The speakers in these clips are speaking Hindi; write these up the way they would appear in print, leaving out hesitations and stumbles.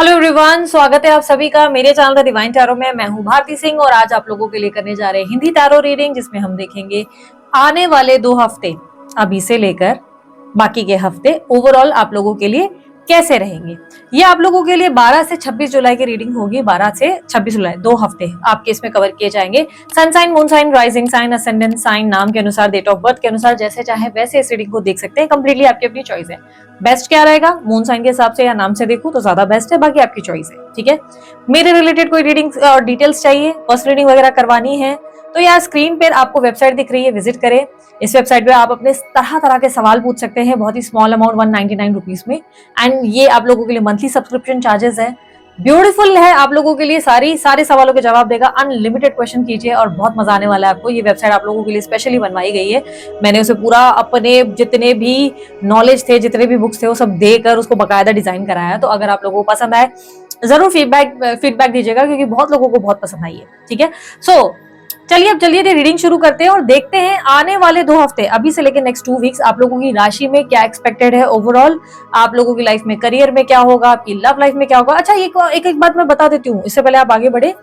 हेलो एवरीवन, स्वागत है आप सभी का मेरे चैनल द डिवाइन टैरो में। मैं हूं भारती सिंह और आज आप लोगों के लिए करने जा रहे हैं हिंदी टैरो रीडिंग, जिसमें हम देखेंगे आने वाले 2 हफ्ते अभी से लेकर बाकी के हफ्ते ओवरऑल आप लोगों के लिए कैसे रहेंगे। ये आप लोगों के लिए 12 से 26 जुलाई की रीडिंग होगी। 12 से 26 जुलाई 2 हफ्ते आपके इसमें कवर किए जाएंगे। Sun sign, moon sign, rising sign, ascendant sign, नाम के अनुसार, डेट ऑफ बर्थ के अनुसार, जैसे चाहे वैसे इस रीडिंग को देख सकते हैं। कंप्लीटली आपकी अपनी चॉइस है। बेस्ट क्या रहेगा, मून साइन के हिसाब से या नाम से देखूं तो ज्यादा बेस्ट है, बाकी आपकी चॉइस है। ठीक है, मेरे रिलेटेड कोई रीडिंग और डिटेल्स चाहिए, पर्सनल रीडिंग वगैरह करवानी है तो यार स्क्रीन पर आपको वेबसाइट दिख रही है, विजिट करें। इस वेबसाइट पे आप अपने तरह तरह के सवाल पूछ सकते हैं, बहुत ही स्मॉल अमाउंट 199 रुपीज में। एंड ये आप लोगों के लिए मंथली सब्सक्रिप्शन चार्जेस है। ब्यूटीफुल है, आप लोगों के लिए सारे सवालों के जवाब देगा। अनलिमिटेड क्वेश्चन कीजिए और बहुत मजा आने वाला है आपको। ये वेबसाइट आप लोगों के लिए स्पेशली बनवाई गई है। मैंने उसे पूरा अपने जितने भी नॉलेज थे, जितने भी बुक्स थे, वो सब देकर उसको बकायदा डिजाइन कराया है। तो अगर आप लोगों को पसंद आए जरूर फीडबैक दीजिएगा, क्योंकि बहुत लोगों को बहुत पसंद आई है। ठीक है, सो चलिए अब जल्दी रीडिंग शुरू करते हैं और देखते हैं आने वाले 2 हफ्ते अभी से लेकर नेक्स्ट 2 वीक्स आप लोगों की राशि में क्या एक्सपेक्टेड है। ओवरऑल आप लोगों की लाइफ में, करियर में क्या होगा, आपकी लव लाइफ में क्या होगा। अच्छा, एक बात मैं बता देती हूँ इससे पहले आप आगे बढ़े।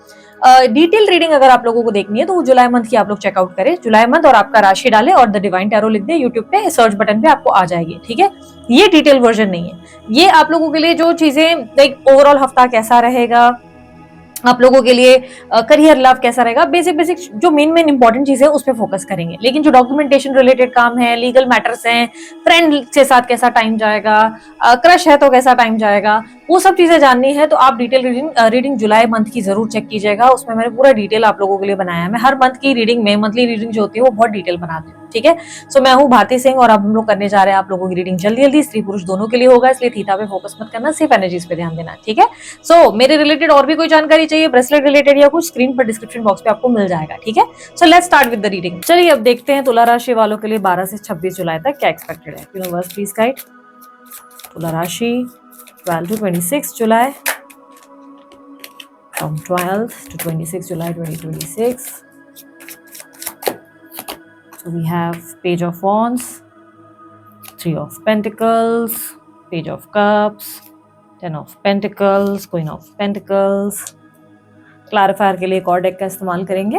डिटेल रीडिंग अगर आप लोगों को देखनी है तो वो जुलाई मंथ की आप लोग चेकआउट करें। जुलाई मंथ और आपका राशि डालें और द डिवाइन टैरो लिख दे, यूट्यूब पे सर्च बटन पे आपको आ जाएगी। ठीक है, ये डिटेल वर्जन नहीं है। ये आप लोगों के लिए जो चीजें, लाइक ओवरऑल हफ्ता कैसा रहेगा, आप लोगों के लिए करियर लव कैसा रहेगा, बेसिक जो मेन इंपॉर्टेंट चीजें उस पर फोकस करेंगे। लेकिन जो डॉक्यूमेंटेशन रिलेटेड काम है, लीगल मैटर्स हैं, फ्रेंड के साथ कैसा टाइम जाएगा, क्रश है तो कैसा टाइम जाएगा, वो सब चीजें जाननी है तो आप डिटेल रीडिंग जुलाई मंथ की जरूर चेक कीजिएगा। उसमें मैंने पूरा डिटेल आप लोगों के लिए बनाया है। मैं हर मंथ की रीडिंग में, मंथली रीडिंग जो होती है वो बहुत डिटेल बनाती हूँ। ठीक है, सो मैं हूँ भारती सिंह और अब हम लोग करने जा रहे हैं आप लोगों की रीडिंग जल्दी स्त्री पुरुष दोनों के लिए होगा, इसलिए थीटा पे फोकस मत करना, सिर्फ एनर्जीज पे ध्यान देना। ठीक है, सो मेरे रिलेटेड और भी कोई जानकारी चाहिए, ब्रेसलेट रिलेटेड या कुछ, स्क्रीन पर डिस्क्रिप्शन बॉक्स पे आपको मिल जाएगा। ठीक है, so let's start with the reading. चलिए अब देखते हैं तुला राशि वालों के लिए 12 से 26 जुलाई तक क्या एक्सपेक्टेड है। यूनिवर्स प्लीज गाइड तुला राशि 12 to 26 July, from 12th to 26 July 2026. So we have Page of Wands, 3 of Pentacles, Page of Cups, 10 of Pentacles, Queen of Pentacles. Clarifier के लिए एक और डेक का इस्तेमाल करेंगे।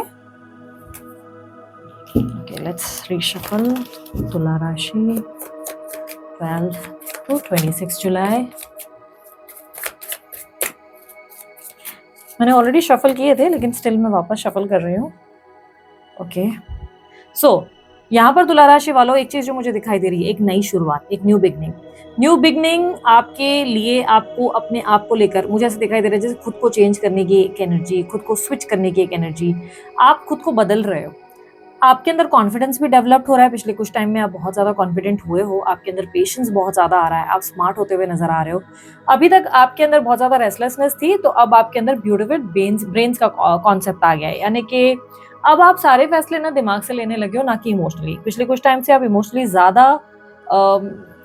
Okay, let's reshuffle तुला राशि 12 to 26 July. मैंने ऑलरेडी शफल किए थे लेकिन स्टिल मैं वापस शफल कर रही हूँ। ओके, सो यहाँ पर तुला राशि वालों, एक चीज जो मुझे दिखाई दे रही है, एक नई शुरुआत, एक न्यू बिगनिंग आपके लिए। आपको अपने आप को लेकर मुझे ऐसे दिखाई दे रहा है जैसे खुद को चेंज करने की एक एनर्जी, खुद को स्विच करने की एक एनर्जी। आप खुद को बदल रहे हो, आपके अंदर कॉन्फिडेंस भी डेवलप्ड हो रहा है। पिछले कुछ टाइम में आप बहुत ज्यादा कॉन्फिडेंट हुए हो, आपके अंदर पेशेंस बहुत ज्यादा आ रहा है, आप स्मार्ट होते हुए नजर आ रहे हो। अभी तक आपके अंदर बहुत ज्यादा रेस्टलेसनेस थी, तो अब आपके अंदर ब्यूटीफुल ब्रेन्स का कॉन्सेप्ट आ गया है। यानी कि अब आप सारे फैसले ना दिमाग से लेने लगे हो, ना कि इमोशनली। पिछले कुछ टाइम से आप इमोशनली ज्यादा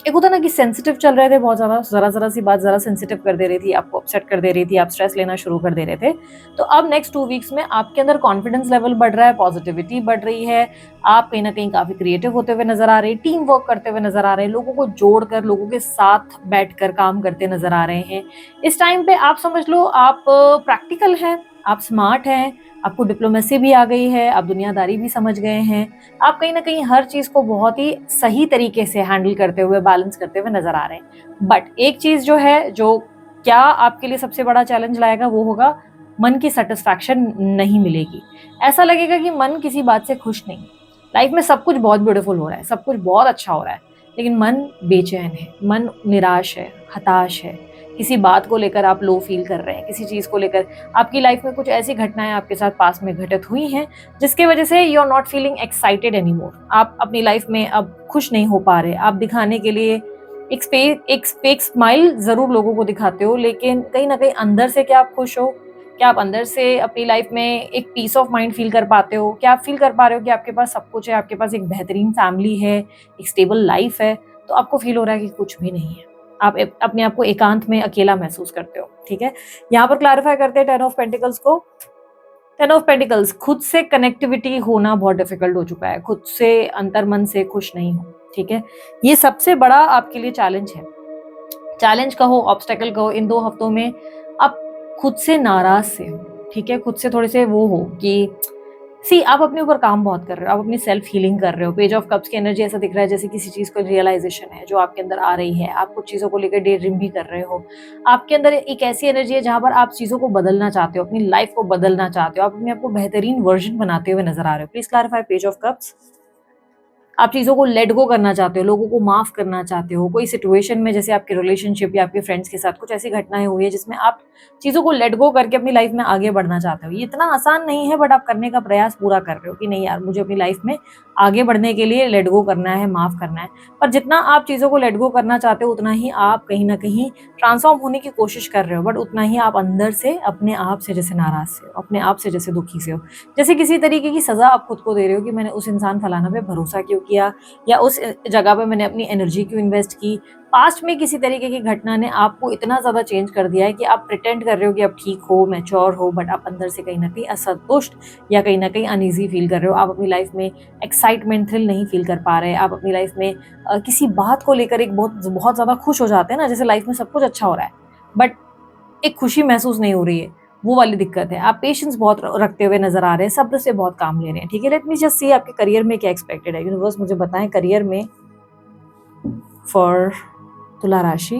एक होता ना कि सेंसिटिव चल रहे थे, बहुत ज्यादा जरा सी बात जरा सेंसिटिव कर दे रही थी, आपको अपसेट कर दे रही थी, आप स्ट्रेस लेना शुरू कर दे रहे थे। तो अब नेक्स्ट 2 वीक्स में आपके अंदर कॉन्फिडेंस लेवल बढ़ रहा है, पॉजिटिविटी बढ़ रही है, आप कहीं ना कहीं काफी क्रिएटिव होते हुए नजर आ रहे हैं, टीम वर्क करते हुए नजर आ रहे हैं, लोगों को जोड़कर, लोगों के साथ बैठकर काम करते नजर आ रहे हैं। इस टाइम पे आप समझ लो आप प्रैक्टिकल हैं, आप स्मार्ट हैं, आपको डिप्लोमेसी भी आ गई है, आप दुनियादारी भी समझ गए हैं। आप कहीं ना कहीं हर चीज को बहुत ही सही तरीके से हैंडल करते हुए, बैलेंस करते हुए नजर आ रहे हैं। बट एक चीज जो है, जो क्या आपके लिए सबसे बड़ा चैलेंज लाएगा, वो होगा मन की सेटिस्फैक्शन नहीं मिलेगी। ऐसा लगेगा कि मन किसी बात से खुश नहीं। लाइफ में सब कुछ बहुत ब्यूटीफुल हो रहा है, सब कुछ बहुत अच्छा हो रहा है, लेकिन मन बेचैन है, मन निराश है, हताश है। किसी बात को लेकर आप लो फील कर रहे हैं, किसी चीज को लेकर आपकी लाइफ में कुछ ऐसी घटनाएं आपके साथ पास में घटित हुई हैं जिसके वजह से you are not feeling excited anymore. आप अपनी लाइफ में अब खुश नहीं हो पा रहे। आप दिखाने के लिए एक फेक स्माइल जरूर लोगों को दिखाते हो, लेकिन कहीं ना कहीं अंदर से क्या आप खुश हो? क्या आप अंदर से अपनी लाइफ में एक पीस ऑफ माइंड फील कर पाते हो? क्या आप फील कर पा रहे हो कि आपके पास सब कुछ है, आपके पास एक बेहतरीन फैमिली है, एक स्टेबल लाइफ है, तो आपको फील हो रहा है कि कुछ भी नहीं है, आप अपने आप को एकांत में अकेला महसूस करते हो। ठीक है, यहाँ पर क्लैरिफाई करते हैं 10 ऑफ पेंटिकल्स को। 10 ऑफ पेंटिकल्स, खुद से कनेक्टिविटी होना बहुत डिफिकल्ट हो चुका है, खुद से अंतर्मन से खुश नहीं हो। ठीक है, ये सबसे बड़ा आपके लिए चैलेंज है। चैलेंज कहो, ऑब्स्टेकल कहो, इन 2 हफ्तों में आप खुद से नाराज से हो, ठीक है, खुद से थोड़े से वो हो कि आप अपने ऊपर काम बहुत कर रहे हो, आप अपनी सेल्फ हीलिंग कर रहे हो। पेज ऑफ कप्स की एनर्जी ऐसा दिख रहा है जैसे किसी चीज़ को रियलाइज़ेशन है जो आपके अंदर आ रही है। आप कुछ चीज़ों को लेकर डे ड्रीम भी कर रहे हो। आपके अंदर एक ऐसी एनर्जी है जहाँ पर आप चीज़ों को बदलना चाहते हो, अपनी लाइफ़ को बदलना चाहते हो, आप अपने आप को बेहतरीन वर्ज़न बनाते हुए नज़र आ रहे हो। Please clarify page of cups. आप चीज़ों को लेट गो करना चाहते हो, लोगों को माफ़ करना चाहते हो। कोई सिचुएशन में जैसे आपके रिलेशनशिप या आपके फ्रेंड्स के साथ कुछ ऐसी घटनाएँ हुई है जिसमें आप चीज़ों को लेट गो करके अपनी लाइफ़ में आगे बढ़ना चाहते हो। ये इतना आसान नहीं है बट आप करने का प्रयास पूरा कर रहे हो कि नहीं यार मुझे अपनी लाइफ़ में आगे बढ़ने के लिए लेट गो करना है, माफ़ करना है। पर जितना आप चीज़ों को लेट गो करना चाहते हो उतना ही आप कहीं न कहीं ट्रांसफ़ॉर्म होने की कोशिश कर रहे हो बट उतना ही आप अंदर से अपने आप से जैसे नाराज़ से हो, अपने आप से जैसे दुखी से हो। जैसे किसी तरीके की सज़ा आप खुद को दे रहे हो कि मैंने उस इंसान फलाना पे भरोसा क्यों किया या उस जगह पे मैंने अपनी एनर्जी क्यों इन्वेस्ट की। पास्ट में किसी तरीके की घटना ने आपको इतना ज़्यादा चेंज कर दिया है कि आप प्रिटेंड कर रहे हो कि आप ठीक हो, मैच्योर हो बट आप अंदर से कहीं न कहीं असंतुष्ट या कहीं न कहीं अनईज़ी फ़ील कर रहे हो। आप अपनी लाइफ़ में एक्साइटमेंट, थ्रिल नहीं फ़ील कर पा रहे। आप अपनी लाइफ़ में किसी बात को लेकर एक बहुत बहुत ज़्यादा खुश हो जाते हैं ना, जैसे लाइफ़ में सब कुछ अच्छा हो रहा है बट एक खुशी महसूस नहीं हो रही है, वो वाली दिक्कत है। आप पेशेंस बहुत रखते हुए नज़र आ रहे हैं, सब्र से बहुत काम ले रहे हैं, ठीक है? लेट मी जस्ट सी आपके करियर में क्या एक्सपेक्टेड है? यूनिवर्स मुझे बताएँ करियर में फॉर तुला राशि।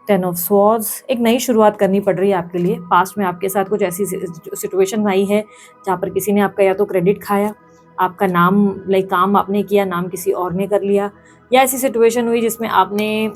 10 ऑफ स्वॉर्ड्स, एक नई शुरुआत करनी पड़ रही है आपके लिए। पास्ट में आपके साथ कुछ ऐसी सिचुएशन आई है जहाँ पर किसी ने आपका या तो क्रेडिट खाया, आपका नाम काम आपने किया, नाम किसी और ने कर लिया या ऐसी सिचुएशन हुई जिसमें आपने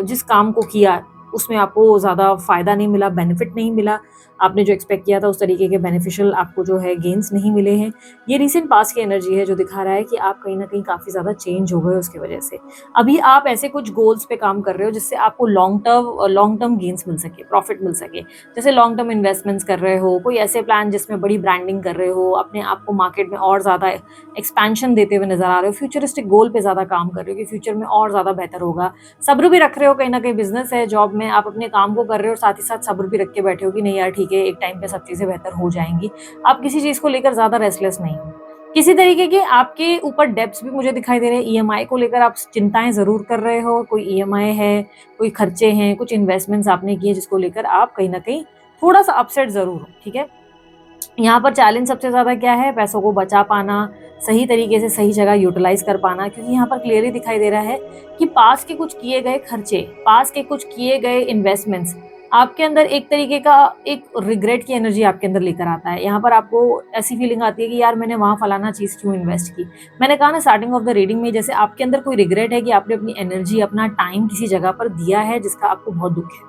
जिस काम को किया उसमें आपको ज़्यादा फ़ायदा नहीं मिला, बेनिफिट नहीं मिला। आपने जो एक्सपेक्ट किया था उस तरीके के बेनिफिशियल आपको जो है गेन्स नहीं मिले हैं। ये रीसेंट पास्ट की एनर्जी है जो दिखा रहा है कि आप कहीं न कहीं काफ़ी ज़्यादा चेंज हो गए उसकी वजह से। अभी आप ऐसे कुछ गोल्स पे काम कर रहे हो जिससे आपको लॉन्ग टर्म गेन्स मिल सके, प्रॉफिट मिल सके। जैसे लॉन्ग टर्म इन्वेस्टमेंट्स कर रहे हो, कोई ऐसे प्लान जिसमें बड़ी ब्रांडिंग कर रहे हो, अपने आप को मार्केट में और ज़्यादा एक्सपेंशन देते हुए नज़र आ रहे हो, फ्यूचरिस्टिक गोल पे ज़्यादा काम कर रहे हो कि फ्यूचर में और ज़्यादा बेहतर होगा। सब्र भी रख रहे हो, कहीं न कहीं बिज़नेस है, जॉब में आप अपने काम को कर रहे हो और साथ ही साथ सब्र भी रख के बैठे हो कि नहीं यार ठीक है, एक टाइम पे सब चीज़ें बेहतर हो जाएँगी। आप किसी चीज़ को लेकर ज़्यादा रेस्टलेस नहीं हो। किसी तरीके के आपके ऊपर डेब्ट्स भी मुझे दिखाई दे रहे हैं, ईएमआई को लेकर आप चिंताएँ ज़रूर कर रहे हो, कोई ईएमआई है, कोई खर्चे हैं, कुछ इन्वेस्टमेंट्स आपने किए जिसको लेकर आप कहीं न कहीं थोड़ा-सा अपसेट ज़रूर हो, ठीक है? यहाँ पर चैलेंज सबसे ज़्यादा क्या है? पैसों को बचा पाना, सही तरीके से सही जगह यूटिलाइज़ कर पाना, क्योंकि यहाँ पर क्लियरली दिखाई दे रहा है कि पास्ट के कुछ किए गए खर्चे, पास्ट के कुछ किए गए इन्वेस्टमेंट्स आपके अंदर एक तरीके का एक रिग्रेट की एनर्जी आपके अंदर लेकर आता है। यहाँ पर आपको ऐसी फीलिंग आती है कि यार मैंने वहाँ फलाना चीज़ क्यों इन्वेस्ट की। मैंने कहा ना स्टार्टिंग ऑफ द रीडिंग में, जैसे आपके अंदर कोई रिग्रेट है कि आपने अपनी एनर्जी, अपना टाइम किसी जगह पर दिया है जिसका आपको बहुत दुःख है।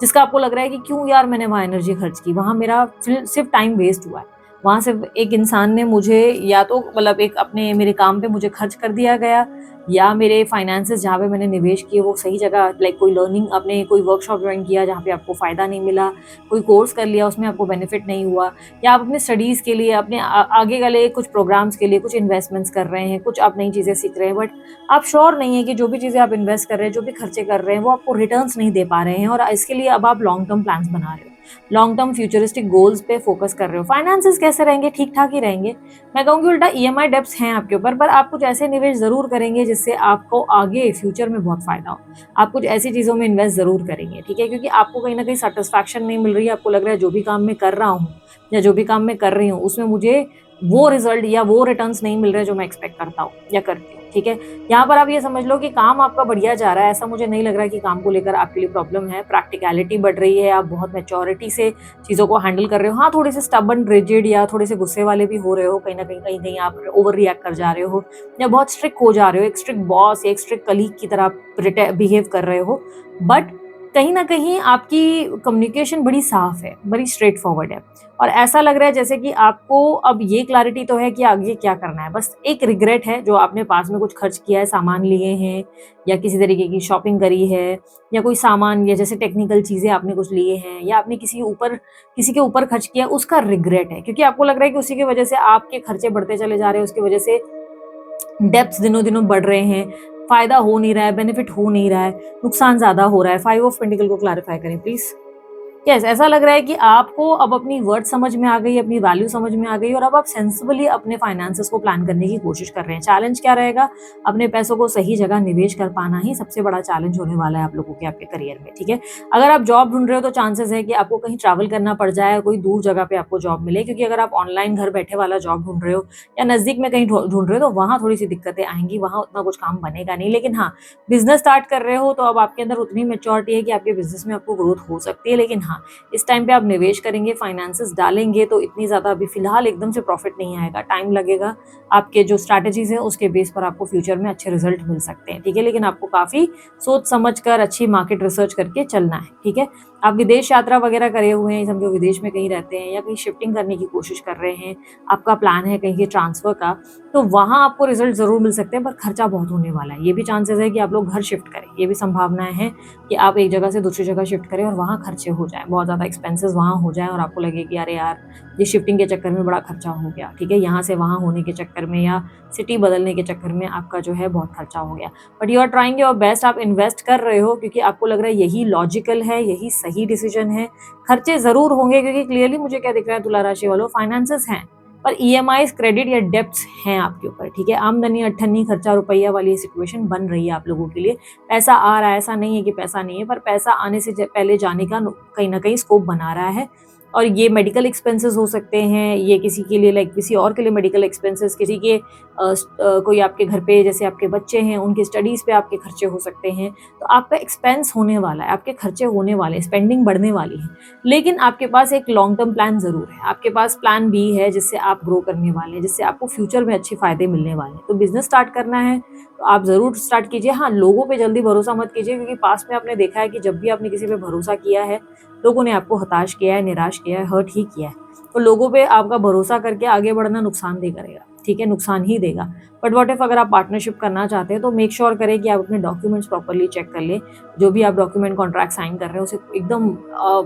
जिसका आपको लग रहा है कि क्यों यार मैंने वहाँ एनर्जी खर्च की, वहाँ मेरा सिर्फ टाइम वेस्ट हुआ है। वहाँ सिर्फ एक इंसान ने मुझे या तो एक अपने मेरे काम पे मुझे खर्च कर दिया गया, या मेरे फाइनेंसेस जहाँ पे मैंने निवेश किए वो सही जगह, कोई लर्निंग, आपने कोई वर्कशॉप ज्वाइन किया जहाँ पे आपको फ़ायदा नहीं मिला, कोई कोर्स कर लिया उसमें आपको बेनिफिट नहीं हुआ, या आप अपने स्टडीज़ के लिए, अपने आगे वाले कुछ प्रोग्राम्स के लिए कुछ इन्वेस्टमेंट्स कर रहे हैं, कुछ आप नई चीज़ें सीख रहे हैं बट आप श्योर नहीं है कि जो भी चीज़ें आप इन्वेस्ट कर रहे हैं, जो भी खर्चे कर रहे हैं वो आपको रिटर्न्स नहीं दे पा रहे हैं और इसके लिए अब आप लॉन्ग टर्म प्लान्स बना रहे हो, लॉन्ग टर्म फ्यूचरिस्टिक गोल्स पे फोकस कर रहे हो। फाइनेंसेस कैसे रहेंगे? ठीक ठाक ही रहेंगे। मैं कहूँगी उल्टा ईएमआई डेब्ट्स हैं आपके ऊपर, पर आप कुछ ऐसे निवेश ज़रूर करेंगे जिससे आपको आगे फ्यूचर में बहुत फ़ायदा हो। आप कुछ ऐसी चीज़ों में इन्वेस्ट ज़रूर करेंगे, ठीक है? क्योंकि आपको कहीं न कहीं सैटिस्फैक्शन नहीं मिल रही है, आपको लग रहा है जो भी काम मैं कर रहा हूँ या जो भी काम मैं कर रही हूँ उसमें मुझे वो रिज़ल्ट या वो रिटर्न्स नहीं मिल रहे जो मैं एक्सपेक्ट करता हूँ या करती हूँ, ठीक है? यहाँ पर आप ये समझ लो कि काम आपका बढ़िया जा रहा है, ऐसा मुझे नहीं लग रहा है कि काम को लेकर आपके लिए प्रॉब्लम है। प्रैक्टिकलिटी बढ़ रही है, आप बहुत मैच्योरिटी से चीज़ों को हैंडल कर रहे हो। हाँ, थोड़े से स्टबर्न, रिजिड या थोड़े से गुस्से वाले भी हो रहे हो, कहीं-कहीं आप ओवर रिएक्ट कर जा रहे हो या बहुत स्ट्रिक्ट हो जा रहे हो, एक स्ट्रिक्ट बॉस या एक स्ट्रिक्ट कलीग की तरह बिहेव कर रहे हो। बट कहीं न कहीं आपकी कम्युनिकेशन बड़ी साफ है, बड़ी स्ट्रेट फॉरवर्ड है और ऐसा लग रहा है जैसे कि आपको अब ये क्लैरिटी तो है कि आगे क्या करना है। बस एक रिग्रेट है जो आपने पास में कुछ खर्च किया है, सामान लिए हैं या किसी तरीके की शॉपिंग करी है या कोई सामान या जैसे टेक्निकल चीज़ें आपने कुछ लिए हैं या आपने किसी के ऊपर खर्च किया, उसका रिग्रेट है। क्योंकि आपको लग रहा है कि उसी की वजह से आपके खर्चे बढ़ते चले जा रहे हैं, उसकी वजह से डेब्ट्स दिनों-दिनों बढ़ रहे हैं, फ़ायदा हो नहीं रहा है, बेनिफिट हो नहीं रहा है, नुकसान ज़्यादा हो रहा है। 5 ऑफ पेंटिकल को क्लैरिफाई करें प्लीज़। यस, ऐसा लग रहा है कि आपको अब अपनी वर्थ समझ में आ गई, अपनी वैल्यू समझ में आ गई और अब आप सेंसिबली अपने फाइनेंसेस को प्लान करने की कोशिश कर रहे हैं। चैलेंज क्या रहेगा? अपने पैसों को सही जगह निवेश कर पाना ही सबसे बड़ा चैलेंज होने वाला है आप लोगों के आपके करियर में, ठीक है? अगर आप जॉब ढूँढ रहे हो तो चांसेस है कि आपको कहीं ट्रैवल करना पड़ जाए, कोई दूर जगह पे आपको जॉब मिले, क्योंकि अगर आप ऑनलाइन घर बैठे वाला जॉब ढूँढ रहे हो या नज़दीक में कहीं ढूँढ रहे हो तो वहाँ थोड़ी-सी दिक्कतें आएँगी, वहाँ उतना कुछ काम बनेगा नहीं। लेकिन हाँ, बिज़नेस स्टार्ट कर रहे हो तो अब आपके अंदर उतनी मैच्योरिटी है कि आपके बिज़नेस में आपको ग्रोथ हो सकती है। लेकिन हाँ, इस टाइम पे आप निवेश करेंगे, फाइनेंसेस डालेंगे तो इतनी ज़्यादा अभी फ़िलहाल एकदम से प्रॉफ़िट नहीं आएगा, टाइम लगेगा। आपके जो स्ट्रैटेजीज़ हैं उसके बेस पर आपको फ्यूचर में अच्छे रिज़ल्ट मिल सकते हैं, ठीक है? लेकिन आपको काफ़ी सोच समझ कर अच्छी मार्केट रिसर्च करके चलना है, ठीक है? आप विदेश यात्रा वगैरह करे हुए हैं, समझो विदेश में कहीं रहते हैं या कहीं शिफ्टिंग करने की कोशिश कर रहे हैं, आपका प्लान है कहीं के ट्रांसफ़र का, तो वहाँ आपको रिज़ल्ट ज़रूर मिल सकते हैं पर खर्चा बहुत होने वाला है। ये भी चांसेस है कि आप लोग घर शिफ्ट करें, ये भी संभावनाएँ हैं कि आप एक जगह से दूसरी जगह शिफ्ट करें और वहाँ खर्चे हो जाएँ, बहुत ज़्यादा एक्सपेंसेस वहाँ हो जाएँ और आपको लगे कि अरे यार, ये शिफ्टिंग के चक्कर में बड़ा खर्चा हो गया, ठीक है? यहाँ से वहाँ होने के चक्कर में या सिटी बदलने के चक्कर में आपका जो है बहुत खर्चा हो गया। But you are trying your best, आप इन्वेस्ट कर रहे हो क्योंकि आपको लग रहा है यही लॉजिकल है, यही सही डिसीजन है। खर्चे ज़रूर होंगे क्योंकि क्लियरली मुझे क्या दिख रहा है तुला राशि वालों, फाइनेंसेस हैं, पर ईएमआईज़, क्रेडिट या डेब्ट्स हैं आपके ऊपर, ठीक है? आमदनी अट्ठन्नी खर्चा रुपया वाली सिचुएशन बन रही है आप लोगों के लिए। पैसा आ रहा है, ऐसा नहीं है कि पैसा नहीं है, पर पैसा आने से पहले जाने का कहीं ना कहीं स्कोप बना रहा है। और ये मेडिकल एक्सपेंसेस हो सकते हैं, ये किसी के लिए लाइक किसी और के लिए मेडिकल एक्सपेंसेस, किसी के कोई आपके घर पे जैसे आपके बच्चे हैं उनकी स्टडीज़ पे आपके खर्चे हो सकते हैं। तो आपका एक्सपेंस होने वाला है, आपके खर्चे होने वाले हैं, स्पेंडिंग बढ़ने वाली है। लेकिन आपके पास एक लॉन्ग टर्म प्लान ज़रूर है, आपके पास प्लान बी है जिससे आप ग्रो करने वाले हैं, जिससे आपको फ्यूचर में अच्छे फ़ायदे मिलने वाले हैं। तो बिज़नेस स्टार्ट करना है तो आप ज़रूर स्टार्ट कीजिए। हाँ, लोगों पे जल्दी भरोसा मत कीजिए क्योंकि पास्ट में आपने देखा है कि जब भी आपने किसी पे भरोसा किया है, लोगों ने आपको हताश किया है, निराश किया है, हर्ट ही किया है। तो लोगों पे आपका भरोसा करके आगे बढ़ना नुकसानदेह करेगा, ठीक है? नुकसान ही देगा। बट व्हाट इफ अगर आप पार्टनरशिप करना चाहते हैं तो मेक श्योर करें कि आप अपने डॉक्यूमेंट्स प्रॉपर्ली चेक कर लें। जो भी आप डॉक्यूमेंट कॉन्ट्रैक्ट साइन कर रहे हैं उसे एकदम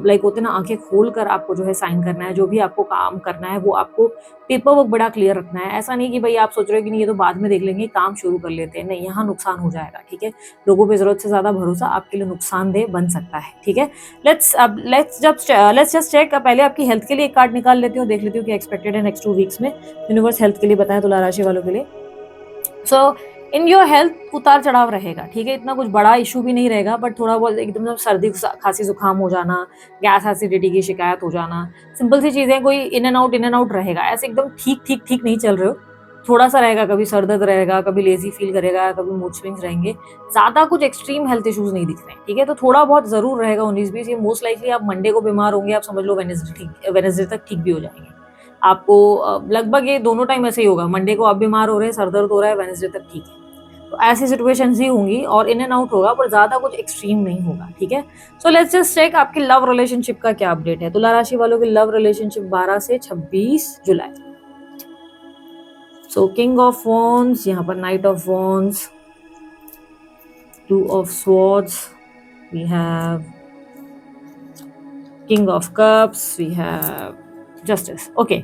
लाइक होते हैं ना, आंखें खोल कर आपको जो है साइन करना है। जो भी आपको काम करना है वो आपको पेपर वर्क बड़ा क्लियर रखना है। ऐसा नहीं कि भाई आप सोच रहे हो कि नहीं ये तो बाद में देख लेंगे, काम शुरू कर लेते हैं। नहीं, यहाँ नुकसान हो जाएगा, ठीक है? लोगों पे ज़रूरत से ज़्यादा भरोसा आपके लिए नुकसानदेह बन सकता है, ठीक है? Let's just check. पहले आपकी हेल्थ के लिए एक कार्ड निकाल लेती हूँ, देख लेती हूँ क्या एक्सपेक्टेड है नेक्स्ट 2 वीक्स में। यूनिवर्स हेल्थ के लिए बताएं तुला राशि वालों के लिए। सो इन योर हेल्थ उतार चढ़ाव रहेगा, ठीक है? इतना कुछ बड़ा इशू भी नहीं रहेगा, बट थोड़ा बहुत एकदम से सर्दी खांसी जुकाम हो जाना, गैस एसिडिटी की शिकायत हो जाना, सिंपल सी चीज़ें, कोई इन एंड आउट रहेगा। ऐसे एकदम ठीक नहीं चल रहे हो, थोड़ा सा रहेगा, कभी सर दर्द रहेगा, कभी लेजी फील करेगा, कभी मूड स्विंग्स रहेंगे। ज़्यादा कुछ एक्सट्रीम हेल्थ इश्यूज नहीं दिख रहे हैं, ठीक है? तो थोड़ा बहुत ज़रूर रहेगा 19-20। ये मोस्ट लाइकली आप मंडे को बीमार होंगे, आप समझ लो वेडनेसडे तक ठीक भी हो जाएंगे। आपको लगभग ये दोनों टाइम ऐसे ही होगा, मंडे को आप बीमार हो रहे हैं, सर दर्द हो रहा है, वेडनेसडे तक ठीक है। तो ऐसी सिचुएशंस ही होंगी और इन एंड आउट होगा, पर ज्यादा कुछ एक्सट्रीम नहीं होगा, ठीक है? सो लेट्स जस्ट चेक आपकी लव रिलेशनशिप का क्या अपडेट है। तुला राशि वालों की लव रिलेशनशिप 12 से 26 जुलाई। सो किंग ऑफ वॉन्ड्स, यहाँ पर knight of wands, 2 of swords, we have king of cups, we have justice. Okay,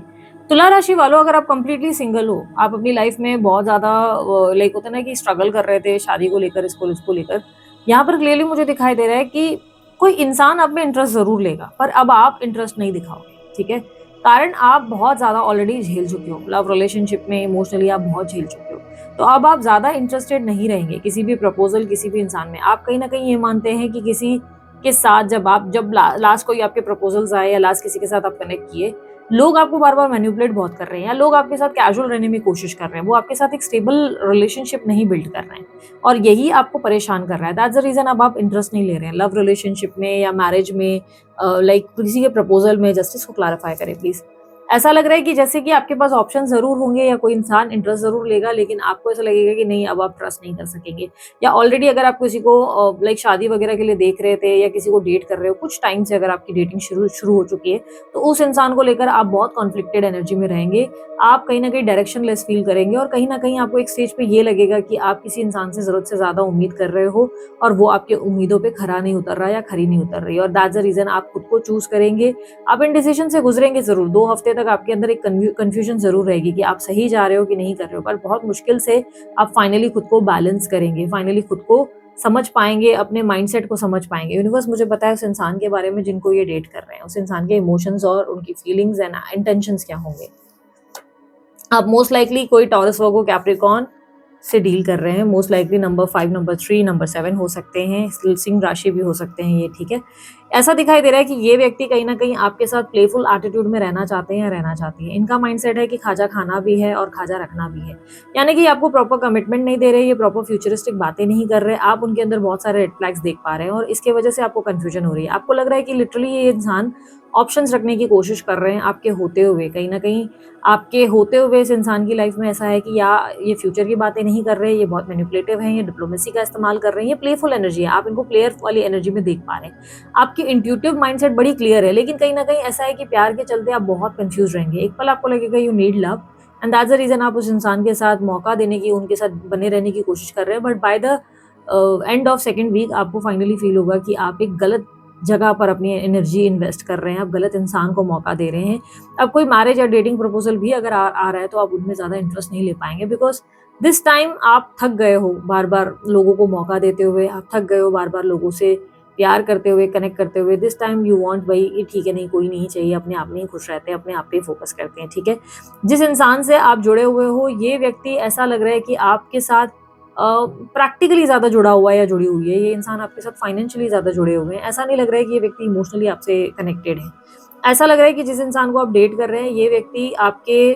तुला राशि वालों, अगर आप कंप्लीटली सिंगल हो, आप अपनी लाइफ में बहुत ज्यादा लाइक होता है ना कि स्ट्रगल कर रहे थे शादी को लेकर, इसको लेकर, यहाँ पर क्लियरली मुझे दिखाई दे रहा है कि कोई इंसान आप में इंटरेस्ट जरूर लेगा, पर अब आप इंटरेस्ट नहीं दिखाओगे, ठीक है? कारण आप बहुत ज्यादा ऑलरेडी झेल चुके हो लव रिलेशनशिप में, इमोशनली आप बहुत झेल चुके हो। तो अब आप ज्यादा इंटरेस्टेड नहीं रहेंगे किसी भी प्रपोजल, किसी भी इंसान में। आप कहीं ना कहीं ये मानते हैं कि किसी के साथ जब लास्ट कोई आपके प्रपोजल्स आए या लास्ट किसी के साथ आप कनेक्ट किए, लोग आपको बार बार मैनिपुलेट बहुत कर रहे हैं या लोग आपके साथ कैजुअल रहने में कोशिश कर रहे हैं, वो आपके साथ एक स्टेबल रिलेशनशिप नहीं बिल्ड कर रहे हैं और यही आपको परेशान कर रहा है। दैट्स द रीजन अब आप इंटरेस्ट नहीं ले रहे हैं लव रिलेशनशिप में या मैरिज में, लाइक किसी के प्रपोजल में। जस्टिस को क्लैरिफाई करें प्लीज। ऐसा लग रहा है कि जैसे कि आपके पास ऑप्शन जरूर होंगे या कोई इंसान इंटरेस्ट जरूर लेगा, लेकिन आपको ऐसा लगेगा कि नहीं, अब आप ट्रस्ट नहीं कर सकेंगे। या ऑलरेडी अगर आप किसी को लाइक शादी वगैरह के लिए देख रहे थे या किसी को डेट कर रहे हो, कुछ टाइम से अगर आपकी डेटिंग शुरू हो चुकी है, तो उस इंसान को लेकर आप बहुत कॉन्फ्लिक्टेड एनर्जी में रहेंगे। आप कहीं ना कहीं डायरेक्शन लेस फील करेंगे और कहीं ना कहीं आपको एक स्टेज पे ये लगेगा कि आप किसी इंसान से जरूरत से ज्यादा उम्मीद कर रहे हो और वो आपके उम्मीदों पे खरा नहीं उतर रहा या खरी नहीं उतर रही, और दैट्स द रीजन आप खुद को चूज करेंगे। आप इन डिसीजन से गुजरेंगे जरूर। 2 हफ्ते तक आपके अंदर एक कंफ्यूजन जरूर रहेगी कि आप सही जा रहे हो कि नहीं कर रहे हो, पर बहुत मुश्किल से आप फाइनली खुद को बैलेंस करेंगे, फाइनली खुद को समझ पाएंगे, अपने माइंडसेट को समझ पाएंगे। यूनिवर्स मुझे पता है उस इंसान के बारे में जिनको ये डेट कर रहे हैं, उस इंसान के इमोशंस और उनकी फीलिंग्स एंड इंटेंशंस क्या होंगे। आप मोस्ट लाइकली कोई टॉरस, वर्गो, कैप्रिकॉर्न से डील कर रहे हैं। Most likely number 5, number 3, number 7 हो सकते हैं, सिंह राशि भी हो सकते हैं ये, ठीक है। ऐसा दिखाई दे रहा है कि ये व्यक्ति कहीं ना कहीं आपके साथ प्लेफुल एटीट्यूड में रहना चाहते हैं या रहना चाहती है। इनका माइंडसेट है कि खाजा खाना भी है और खाजा रखना भी है, यानी कि आपको प्रॉपर कमिटमेंट नहीं दे रहे, ये प्रॉपर फ्यूचरिस्टिक बातें नहीं कर रहे, आप उनके अंदर बहुत सारे रेड फ्लैग्स देख पा रहे हैं और इसके वजह से आपको कंफ्यूजन हो रही है। आपको लग रहा है कि लिटरली ये इंसान ऑप्शंस रखने की कोशिश कर रहे हैं आपके होते हुए, कहीं ना कहीं आपके होते हुए इस इंसान की लाइफ में ऐसा है कि या ये फ्यूचर की बातें नहीं कर रहे, ये बहुत मैनिपुलेटिव हैं, ये डिप्लोमेसी का इस्तेमाल कर रहे हैं, ये प्लेफुल एनर्जी है, आप इनको प्लेयर वाली एनर्जी में देख पा रहे हैं। आपकी इंट्यूटिव माइंडसेट बड़ी क्लियर है, लेकिन कहीं ना कहीं ऐसा है कि प्यार के चलते आप बहुत कंफ्यूज रहेंगे। एक पल आपको लगेगा you need love and that's the reason आप उस इंसान के साथ मौका देने की, उनके साथ बने रहने की कोशिश कर रहे हैं, but by the end of second week आपको फाइनली फील होगा कि आप एक गलत जगह पर अपनी एनर्जी इन्वेस्ट कर रहे हैं, आप गलत इंसान को मौका दे रहे हैं। अब कोई मैरिज या डेटिंग प्रपोजल भी अगर आ रहा है तो आप उनमें ज़्यादा इंटरेस्ट नहीं ले पाएंगे, बिकॉज दिस टाइम आप थक गए हो बार बार लोगों को मौका देते हुए, आप थक गए हो बार बार लोगों से प्यार करते हुए, कनेक्ट करते हुए। दिस टाइम यू वांट भाई ये ठीक है, नहीं कोई नहीं चाहिए, अपने आप में ही खुश रहते हैं, अपने आप पे ही फोकस करते हैं, ठीक है। जिस इंसान से आप जुड़े हुए हो ये व्यक्ति ऐसा लग रहा है कि आपके साथ प्रैक्टिकली ज़्यादा जुड़ा हुआ है या जुड़ी हुई है, ये इंसान आपके साथ फाइनेंशियली ज़्यादा जुड़े हुए हैं। ऐसा नहीं लग रहा है कि ये व्यक्ति इमोशनली आपसे कनेक्टेड है। ऐसा लग रहा है कि जिस इंसान को आप डेट कर रहे हैं ये व्यक्ति आपके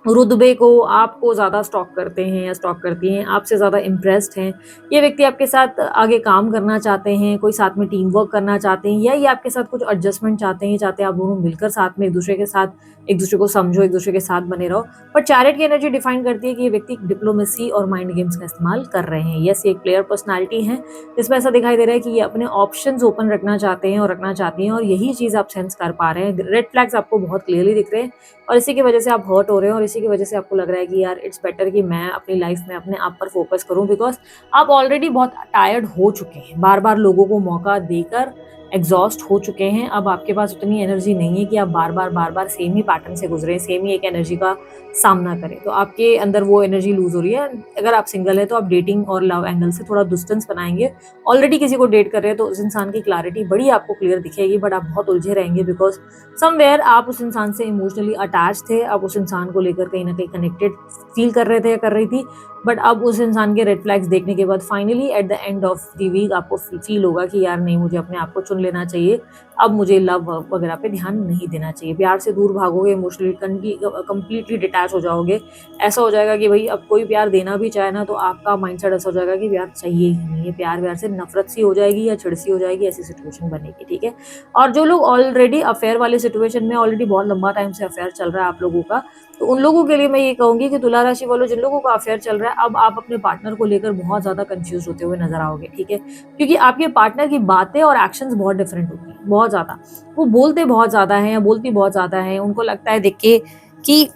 रुतबे को, आपको ज़्यादा स्टॉक करते हैं या स्टॉक करती हैं, आपसे ज़्यादा इम्प्रेस्ड हैं। ये व्यक्ति आपके साथ आगे काम करना चाहते हैं, कोई साथ में टीम वर्क करना चाहते हैं, या ये आपके साथ कुछ एडजस्टमेंट चाहते हैं, चाहते हैं आप दोनों मिलकर साथ में एक दूसरे के साथ, एक दूसरे को समझो, एक दूसरे के साथ बने रहो। पर चैरिट की एनर्जी डिफाइन करती है कि ये व्यक्ति डिप्लोमेसी और माइंड गेम्स का इस्तेमाल कर रहे हैं। यस, ये एक प्लेयर पर्सनैलिटी है, जिसमें ऐसा दिखाई दे रहा है कि ये अपने ऑप्शंस ओपन रखना चाहते हैं और रखना चाहती हैं, और यही चीज़ आप सेंस कर पा रहे हैं। रेड फ्लैग्स आपको बहुत क्लियरली दिख रहे हैं और इसी की वजह से आप हर्ट हो रहे हैं, और इसी की वजह से आपको लग रहा है कि यार इट्स बेटर कि मैं अपनी लाइफ में अपने आप पर फोकस करूं, बिकॉज आप ऑलरेडी बहुत टायर्ड हो चुके हैं, बार बार लोगों को मौका देकर एग्जॉस्ट हो चुके हैं। अब आपके पास उतनी एनर्जी नहीं है कि आप बार बार सेम ही पैटर्न से गुजरें, सेम ही एक एनर्जी का सामना करें, तो आपके अंदर वो एनर्जी लूज हो रही है। अगर आप सिंगल है तो आप डेटिंग और लव एंगल से थोड़ा डिस्टेंस बनाएंगे। ऑलरेडी किसी को डेट कर रहे हैं तो उस इंसान की क्लैरिटी बड़ी आपको क्लियर दिखेगी, बट आप बहुत उलझे रहेंगे, बिकॉज समवेयर आप उस इंसान से इमोशनली अटैच थे, आप उस इंसान को लेकर कहीं ना कहीं कनेक्टेड फील कर रहे थे या कर रही थी, बट अब उस इंसान के रेड फ्लैग्स देखने के बाद finally at the end of the week आपको फील होगा कि यार नहीं, मुझे अपने आप को चुन लेना चाहिए, अब मुझे लव वगैरह पे ध्यान नहीं देना चाहिए। प्यार से दूर भागोगे, इमोशनली कंप्लीटली डिटैच हो जाओगे। ऐसा हो जाएगा कि भाई अब कोई प्यार देना भी चाहे ना तो आपका माइंडसेट ऐसा हो जाएगा कि प्यार चाहिए ही नहीं है, प्यार व्यार से नफरत सी हो जाएगी या चिड़ सी हो जाएगी, ऐसी सिचुएशन बनेगी, ठीक है। और जो लोग ऑलरेडी अफेयर वाले सिचुएशन में, ऑलरेडी बहुत लंबा टाइम से अफेयर चल रहा है आप लोगों का, तो उन लोगों के लिए मैं ये कहूंगी कि तुला राशि वालों, जिन लोगों का अफेयर चल रहा है, अब आप अपने पार्टनर को लेकर बहुत ज्यादा कंफ्यूज होते हुए नजर आओगे, ठीक है, क्योंकि आपके पार्टनर की बातें और एक्शंस बहुत डिफरेंट होती हैं, बहुत ज्यादा। वो बोलते बहुत ज्यादा हैं या बोलती बहुत ज्यादा है, उनको लगता है देख के कि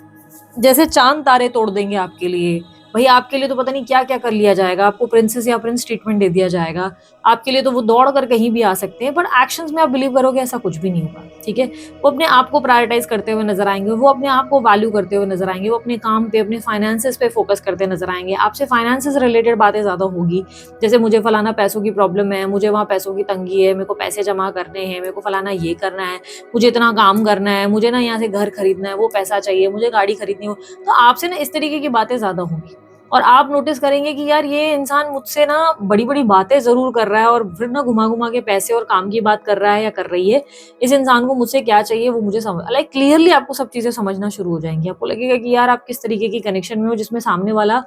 जैसे चांद तारे तोड़ देंगे आपके लिए, भाई आपके लिए तो पता नहीं क्या क्या कर लिया जाएगा, आपको प्रिंसेस या प्रिंस ट्रीटमेंट दे दिया जाएगा, आपके लिए तो वो दौड़ कर कहीं भी आ सकते हैं, पर एक्शंस में आप बिलीव करोगे ऐसा कुछ भी नहीं होगा, ठीक है। वो अपने आप को प्रायोरिटाइज करते हुए नजर आएंगे, वो अपने आप को वैल्यू करते हुए नजर आएंगे, वो अपने काम पे, अपने फाइनेंसेस पे फोकस करते नजर आएंगे। आपसे फाइनेंसेस रिलेटेड बातें ज्यादा होगी, जैसे मुझे फलाना पैसों की प्रॉब्लम है, मुझे वहाँ पैसों की तंगी है, मेरे को पैसे जमा करने हैं, मेरे को फलाना ये करना है, मुझे इतना काम करना है, मुझे ना यहाँ से घर खरीदना है, वो पैसा चाहिए, मुझे गाड़ी खरीदनी हो, तो आपसे ना इस तरीके की बातें ज्यादा होंगी। और आप नोटिस करेंगे कि यार ये इंसान मुझसे ना बड़ी बड़ी बातें जरूर कर रहा है और फिर ना घुमा घुमा के पैसे और काम की बात कर रहा है या कर रही है, इस इंसान को मुझसे क्या चाहिए वो मुझे समझ, लाइक क्लियरली आपको सब चीजें समझना शुरू हो जाएंगी। आपको लगेगा कि यार आप किस तरीके की कनेक्शन में हो जिसमें सामने वाला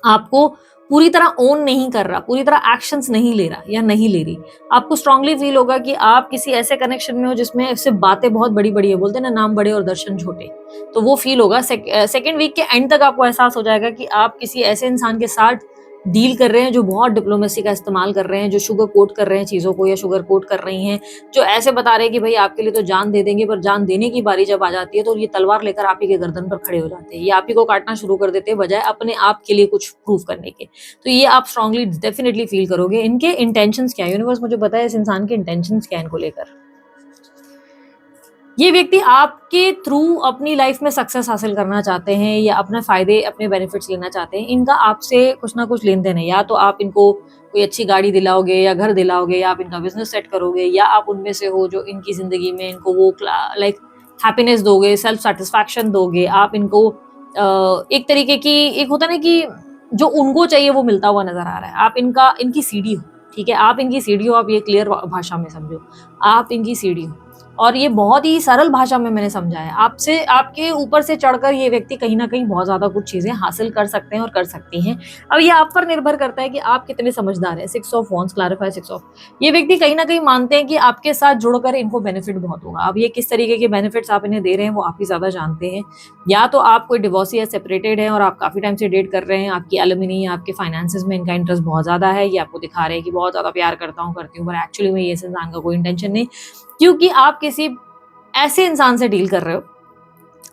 आपको पूरी तरह ओन नहीं कर रहा, पूरी तरह एक्शंस नहीं ले रहा या नहीं ले रही। आपको स्ट्रांगली फील होगा कि आप किसी ऐसे कनेक्शन में हो जिसमें सिर्फ बातें बहुत बड़ी बड़ी है, बोलते हैं ना नाम बड़े और दर्शन छोटे, तो वो फील होगा। सेकेंड वीक के एंड तक आपको एहसास हो जाएगा कि आप किसी ऐसे इंसान के साथ डील कर रहे हैं जो बहुत डिप्लोमेसी का इस्तेमाल कर रहे हैं, जो शुगर कोट कर रहे हैं चीजों को या शुगर कोट कर रही हैं, जो ऐसे बता रहे हैं कि भाई आपके लिए तो जान दे देंगे, पर जान देने की बारी जब आ जाती है तो ये तलवार लेकर आप ही के गर्दन पर खड़े हो जाते हैं, ये आप ही को काटना शुरू कर देते हैं बजाय अपने आप के लिए कुछ प्रूव करने के। तो ये आप स्ट्रांगली डेफिनेटली फील करोगे। इनके इंटेंशंस क्या है, यूनिवर्स मुझे पता है इस इंसान के इंटेंशंस क्या है इनको लेकर। ये व्यक्ति आपके थ्रू अपनी लाइफ में सक्सेस हासिल करना चाहते हैं या अपने फायदे अपने बेनिफिट्स लेना चाहते हैं। इनका आपसे कुछ ना कुछ लेन देन है, या तो आप इनको कोई अच्छी गाड़ी दिलाओगे या घर दिलाओगे या आप इनका बिजनेस सेट करोगे, या आप उनमें से हो जो इनकी जिंदगी में इनको वो लाइक हैप्पीनेस दोगे, सेल्फ सेटिस्फैक्शन दोगे। आप इनको एक तरीके की, एक होता ना कि जो उनको चाहिए वो मिलता हुआ नजर आ रहा है। आप इनकी सीढ़ी हो, ठीक है, आप इनकी सीढ़ी हो। आप ये क्लियर भाषा में समझो, आप इनकी सीढ़ी हो। और ये बहुत ही सरल भाषा में मैंने समझाया। आपसे आपके ऊपर से चढ़कर ये व्यक्ति कहीं ना कहीं बहुत ज्यादा कुछ चीजें हासिल कर सकते हैं और कर सकती हैं। अब ये आप पर निर्भर करता है कि आप कितने समझदार हैं। 6 ऑफ वॉन्ड्स, क्लैरिफाई 6 ऑफ। ये व्यक्ति कहीं ना कहीं मानते हैं कि आपके साथ जुड़कर इनको बेनिफिट बहुत होगा। अब ये किस तरीके के बेनिफिट्स आप इन्हें दे रहे हैं वो आप ही ज्यादा जानते हैं। या तो आप कोई डिवोर्सी या सेपरेटेड है और आप काफी टाइम से डेट कर रहे हैं, आपकी एलुमनी, आपके फाइनेंसेस में इनका इंटरेस्ट बहुत ज्यादा है। ये आपको दिखा रहे हैं कि बहुत ज्यादा प्यार करता हूँ, करती हूँ, पर एक्चुअली में ये इंसान का कोई इंटेंशन नहीं, क्योंकि आप किसी ऐसे इंसान से डील कर रहे हो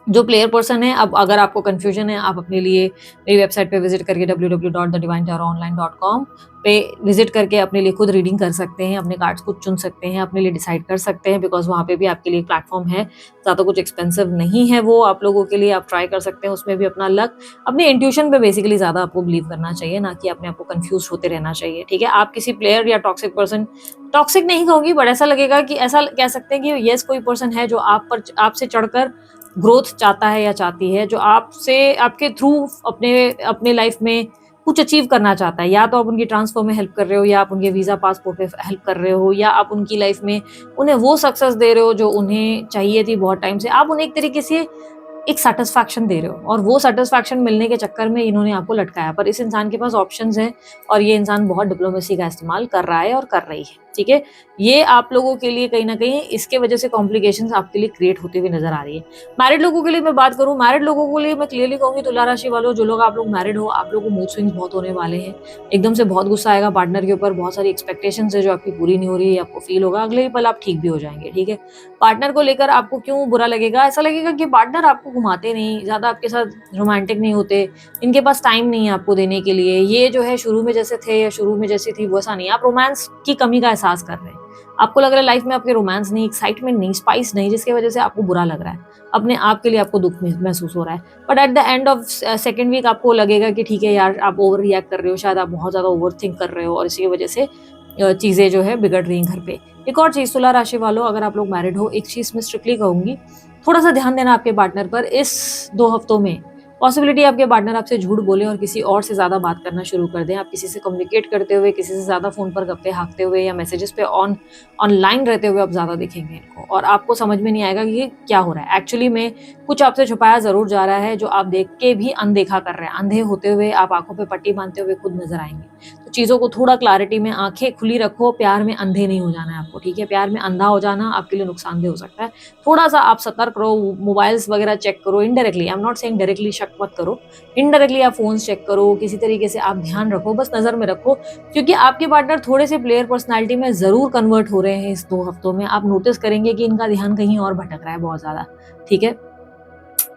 जो प्लेयर पर्सन है। अब अगर आपको कंफ्यूजन है, आप अपने लिए मेरी वेबसाइट पे विजिट करके www.thedivinetarotonline.com पे विजिट करके अपने लिए खुद रीडिंग कर सकते हैं, अपने कार्ड्स खुद चुन सकते हैं, अपने लिए डिसाइड कर सकते हैं, बिकॉज वहाँ पे भी आपके लिए प्लेटफॉर्म है। ज़्यादा कुछ एक्सपेंसिव नहीं है वो आप लोगों के लिए, आप ट्राई कर सकते हैं उसमें भी अपना लक। अपने इंट्यूशन पे बेसिकली ज़्यादा आपको बिलीव करना चाहिए, ना कि अपने आपको कंफ्यूज होते रहना चाहिए, ठीक है। आप किसी प्लेयर या टॉक्सिक पर्सन, टॉक्सिक नहीं कहूँगी बट ऐसा लगेगा कि ऐसा कह सकते हैं कि येस कोई पर्सन है जो आपसे चढ़कर ग्रोथ चाहता है या चाहती है, जो आपसे आपके थ्रू अपने अपने लाइफ में कुछ अचीव करना चाहता है। या तो आप उनकी ट्रांसफर में हेल्प कर रहे हो, या आप उनके वीज़ा पासपोर्ट पे हेल्प कर रहे हो, या आप उनकी लाइफ में उन्हें वो सक्सेस दे रहे हो जो उन्हें चाहिए थी बहुत टाइम से। आप उन्हें एक तरीके से एक सेटिस्फैक्शन दे रहे हो, और वो सेटिस्फैक्शन मिलने के चक्कर में इन्होंने आपको लटकाया। पर इस इंसान के पास ऑप्शंस हैं और ये इंसान बहुत डिप्लोमेसी का इस्तेमाल कर रहा है और कर रही है, ठीक है। ये आप लोगों के लिए कहीं ना कहीं इसके वजह से कॉम्प्लिकेशंस आपके लिए क्रिएट होती हुई नजर आ रही है। मैरिड लोगों के लिए मैं बात करूं, मैरिड लोगों के लिए मैं क्लियरली कहूंगी, तुला राशि वालों, जो लोग आप लोग मैरिड हो, आप लोगों को मूड स्विंग्स बहुत होने वाले हैं। एकदम से बहुत गुस्सा आएगा पार्टनर के ऊपर, बहुत सारी एक्सपेक्टेशंस है जो आपकी पूरी नहीं हो रही है, आपको फील होगा, अगले ही पल आप ठीक भी हो जाएंगे, ठीक है। पार्टनर को लेकर आपको क्यों बुरा लगेगा, ऐसा लगेगा कि पार्टनर आपको घुमाते नहीं, ज्यादा आपके साथ रोमांटिक नहीं होते, इनके पास टाइम नहीं है आपको देने के लिए। ये जो है शुरू में जैसे थे या शुरू में जैसी थी वैसा नहीं, आप रोमांस की कमी का एहसास कर रहे हैं। आपको लग रहा है लाइफ में आपके रोमांस नहीं, एक्साइटमेंट नहीं, स्पाइस नहीं, जिसकी वजह से आपको बुरा लग रहा है, अपने आप के लिए आपको दुख महसूस हो रहा है। But at the end of second week आपको लगेगा कि ठीक है यार, आप ओवर रिएक्ट कर रहे हो, शायद आप बहुत ज्यादा ओवर थिंक कर रहे हो और इसी वजह से चीजें जो है बिगड़ रही हैं घर पे। एक और चीज, तुला राशि वालों, अगर आप लोग मैरिड हो, एक चीज मैं स्ट्रिक्टली कहूंगी, थोड़ा सा ध्यान देना आपके पार्टनर पर। इस 2 हफ्तों में पॉसिबिलिटी आपके पार्टनर आपसे झूठ बोले और किसी और से ज्यादा बात करना शुरू कर दें। आप किसी से कम्युनिकेट करते हुए, किसी से ज्यादा फोन पर गप्पे हाँकते हुए या मैसेजेस पे ऑनलाइन रहते हुए आप ज्यादा दिखेंगे इनको, और आपको समझ में नहीं आएगा कि ये क्या हो रहा है। एक्चुअली में कुछ आपसे छुपाया जरूर जा रहा है जो आप देख के भी अनदेखा कर रहे हैं। अंधे होते हुए आप आंखों पे पट्टी बांधते हुए खुद नजर आएंगे। तो चीजों को थोड़ा क्लैरिटी में, आंखें खुली रखो। प्यार में अंधे नहीं हो जाना है आपको, ठीक है। प्यार में अंधा हो जाना आपके लिए नुकसानदेह हो सकता है। थोड़ा सा आप सतर्क रहो, मोबाइल्स वगैरह चेक करो indirectly, I am not saying directly, शक मत करो, इनडायरेक्टली आप फोन चेक करो, किसी तरीके से आप ध्यान रखो, बस नजर में रखो, क्योंकि आपके पार्टनर थोड़े से प्लेयर पर्सनालिटी में जरूर कन्वर्ट हो रहे हैं इस 2 हफ्तों में। आप नोटिस करेंगे कि इनका ध्यान कहीं और भटक रहा है बहुत ज्यादा, ठीक है।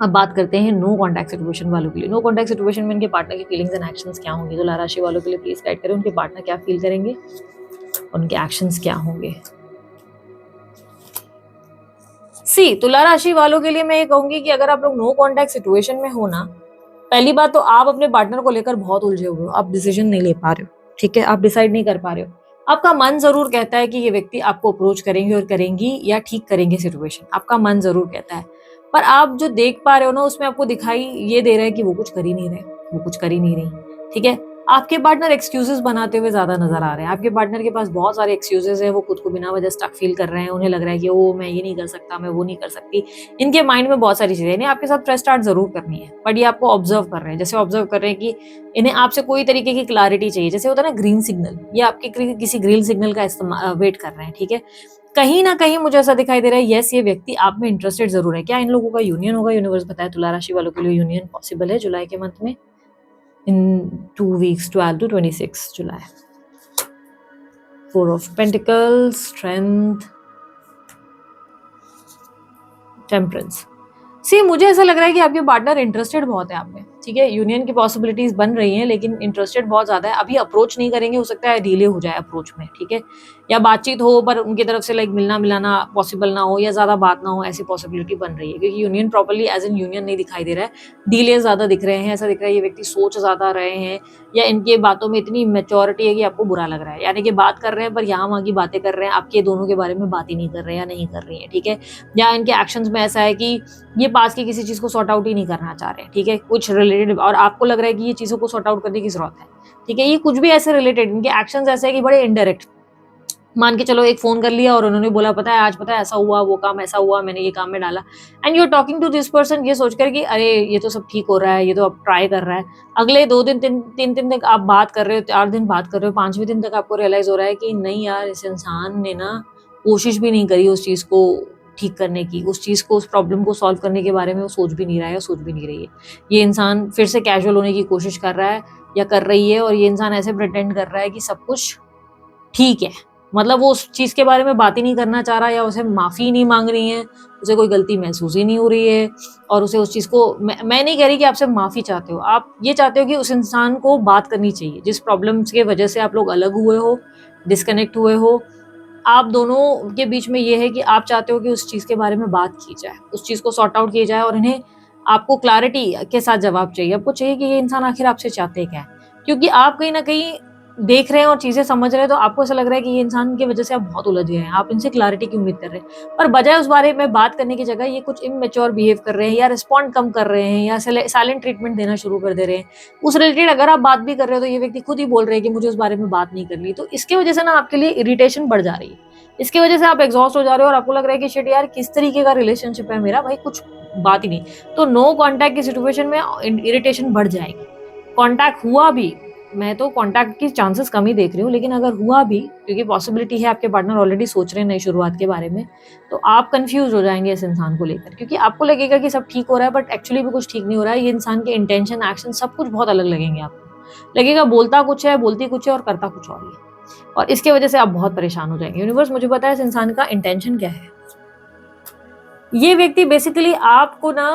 अब बात करते हैं नो कॉन्टैक्ट सिचुएशन वालों के लिए। नो कॉन्टैक्ट सिचुएशन में इनके पार्टनर की फीलिंग्स एंड एक्शंस क्या होंगे, तुला राशि वालों के लिए प्लीज गाइड करें। उनके पार्टनर क्या फील करेंगे, उनके एक्शंस क्या होंगे। सी, तुला राशि वालों के लिए मैं ये कहूंगी कि अगर आप लोग नो कॉन्टैक्ट सिचुएशन में हो ना, पहली बात तो आप अपने पार्टनर को लेकर बहुत उलझे हुए हो, आप डिसीजन नहीं ले पा रहे हो, ठीक है। आप डिसाइड नहीं कर पा रहे हो। आपका मन जरूर कहता है कि ये व्यक्ति आपको अप्रोच करेंगे और करेंगी या ठीक करेंगे सिचुएशन, आपका मन जरूर कहता है। पर आप जो देख पा रहे हो ना, उसमें आपको दिखाई ये दे रहा है कि वो कुछ कर ही नहीं रहे, वो कुछ कर ही नहीं रही, ठीक है। आपके पार्टनर एक्सक्यूजेस बनाते हुए ज्यादा नजर आ रहे हैं। आपके पार्टनर के पास बहुत सारे एक्सक्यूजेस हैं, वो खुद को बिना वजह स्टक फील कर रहे हैं। उन्हें लग रहा है कि ओ मैं ये नहीं कर सकता, मैं वो नहीं कर सकती। इनके माइंड में बहुत सारी चीजें, इन्हें आपके साथ फ्रेश स्टार्ट जरूर करनी है, बट ये आपको ऑब्जर्व कर रहे हैं। जैसे ऑब्जर्व कर रहे हैं कि इन्हें आपसे कोई तरीके की क्लैरिटी चाहिए, जैसे होता है ना ग्रीन सिग्नल, ये आपके किसी ग्रीन सिग्नल का इस्तेमाल वेट कर रहे हैं, ठीक है। कहीं ना कहीं मुझे ऐसा दिखाई दे रहा है, यस ये व्यक्ति आप में इंटरेस्टेड जरूर है। क्या इन लोगों का यूनियन होगा? यूनिवर्स बताया तुला राशि वालों के लिए यूनियन पॉसिबल है जुलाई के मंथ में, in 2 weeks, 12 to 26 July. 4 of Pentacles, Strength, Temperance. सी, मुझे ऐसा लग रहा है कि आपके पार्टनर इंटरेस्टेड बहुत है आप में, ठीक है, यूनियन की पॉसिबिलिटीज बन रही हैं, लेकिन इंटरेस्टेड बहुत ज्यादा है। अभी अप्रोच नहीं करेंगे, हो सकता है डिले हो जाए अप्रोच में, ठीक है, या बातचीत हो पर उनकी तरफ से लाइक मिलना मिलाना पॉसिबल ना हो, या ज्यादा बात ना हो, ऐसी पॉसिबिलिटी बन रही है, क्योंकि union properly as an union नहीं दिखाई दे रहा है, डिले ज्यादा दिख रहे हैं। ऐसा दिख रहा है ये व्यक्ति सोच ज्यादा रहे हैं, या इनके बातों में इतनी मेच्योरिटी है कि आपको बुरा लग रहा है, यानी कि बात कर रहे हैं पर यहाँ वहाँ की बातें कर रहे हैं, आपके दोनों के बारे में बात ही नहीं कर रहे हैं या नहीं कर रही है, ठीक है, या इनके एक्शंस में ऐसा है कि ये पास की किसी चीज को सॉर्ट आउट ही नहीं करना चाह रहे हैं, ठीक है, कुछ रिलेटेड, और आपको लग रहा है कि ये चीजों को सॉर्ट आउट करने की जरूरत है, ठीक है, ये कुछ भी ऐसे रिलेटेड, इनके एक्शंस ऐसे है कि बड़े इनडायरेक्ट, मान के चलो एक फोन कर लिया और उन्होंने बोला पता है आज पता है ऐसा हुआ, वो काम ऐसा हुआ, मैंने ये काम में डाला, and you are talking to this person ये सोचकर कि अरे ये तो सब ठीक हो रहा है, ये तो अब ट्राई कर रहा है। अगले 2 दिन 3 दिन तक आप बात कर रहे हो, 4 दिन बात कर रहे हो, 5वें दिन तक आपको रियलाइज हो रहा है कि नहीं यार, इस इंसान ने ना कोशिश भी नहीं करी उस चीज को ठीक करने की, उस चीज को, उस प्रॉब्लम को सॉल्व करने के बारे में वो सोच भी नहीं रहा है या सोच भी नहीं रही है। ये इंसान फिर से कैजुअल होने की कोशिश कर रहा है या कर रही है, और ये इंसान ऐसे प्रिटेंड कर रहा है कि सब कुछ ठीक है, मतलब वो उस चीज के बारे में बात ही नहीं करना चाह रहा, या उसे माफी नहीं मांग रही है, उसे कोई गलती महसूस ही नहीं हो रही है, और उसे उस चीज को, मैं नहीं कह रही कि आपसे माफी चाहते हो, आप ये चाहते हो कि उस इंसान को बात करनी चाहिए जिस प्रॉब्लम्स के वजह से आप लोग अलग हुए हो, डिस्कनेक्ट हुए हो। आप दोनों के बीच में ये है कि आप चाहते हो कि उस चीज के बारे में बात की जाए, उस चीज को सॉर्ट आउट किया जाए, और इन्हें आपको क्लैरिटी के साथ जवाब चाहिए, आपको चाहिए कि ये इंसान आखिर आपसे चाहते क्या है, क्योंकि आप कहीं ना कहीं देख रहे हैं और चीजें समझ रहे हैं, तो आपको ऐसा लग रहा है कि ये इंसान की वजह से आप बहुत उलझ गए हैं, आप इनसे क्लैरिटी की उम्मीद कर रहे हैं, पर बजाय उस बारे में बात करने की जगह ये कुछ इमेच्योर बिहेव कर रहे हैं, या रिस्पॉन्ड कम कर रहे हैं, या साइलेंट ट्रीटमेंट देना शुरू कर दे रहे हैं। उस रिलेटेड अगर आप बात भी कर रहे हो तो ये व्यक्ति खुद ही बोल रहे हैं कि मुझे उस बारे में बात नहीं करनी, तो इसकी वजह से ना आपके लिए इरिटेशन बढ़ जा रही है, इसकी वजह से आप एग्जॉस्ट हो जा रहे हो, और आपको लग रहा है कि शिट यार किस तरीके का रिलेशनशिप है मेरा भाई, कुछ बात ही नहीं। तो नो कांटेक्ट की सिचुएशन में इरिटेशन बढ़ जाएगी। कांटेक्ट हुआ भी, मैं तो कांटेक्ट की चांसेस कम ही देख रही हूँ, लेकिन अगर हुआ भी, क्योंकि पॉसिबिलिटी है आपके पार्टनर ऑलरेडी सोच रहे हैं नई शुरुआत के बारे में, तो आप कंफ्यूज हो जाएंगे इस इंसान को लेकर, क्योंकि आपको लगेगा कि सब ठीक हो रहा है, बट एक्चुअली भी कुछ ठीक नहीं हो रहा है। ये इंसान के इंटेंशन, एक्शन सब कुछ बहुत अलग लगेंगे आपको, लगेगा बोलता कुछ है, बोलती कुछ है, और करता कुछ और ही है, और इसके वजह से आप बहुत परेशान हो जाएंगे। यूनिवर्स मुझे पता है इस इंसान का इंटेंशन क्या है। ये व्यक्ति बेसिकली आपको ना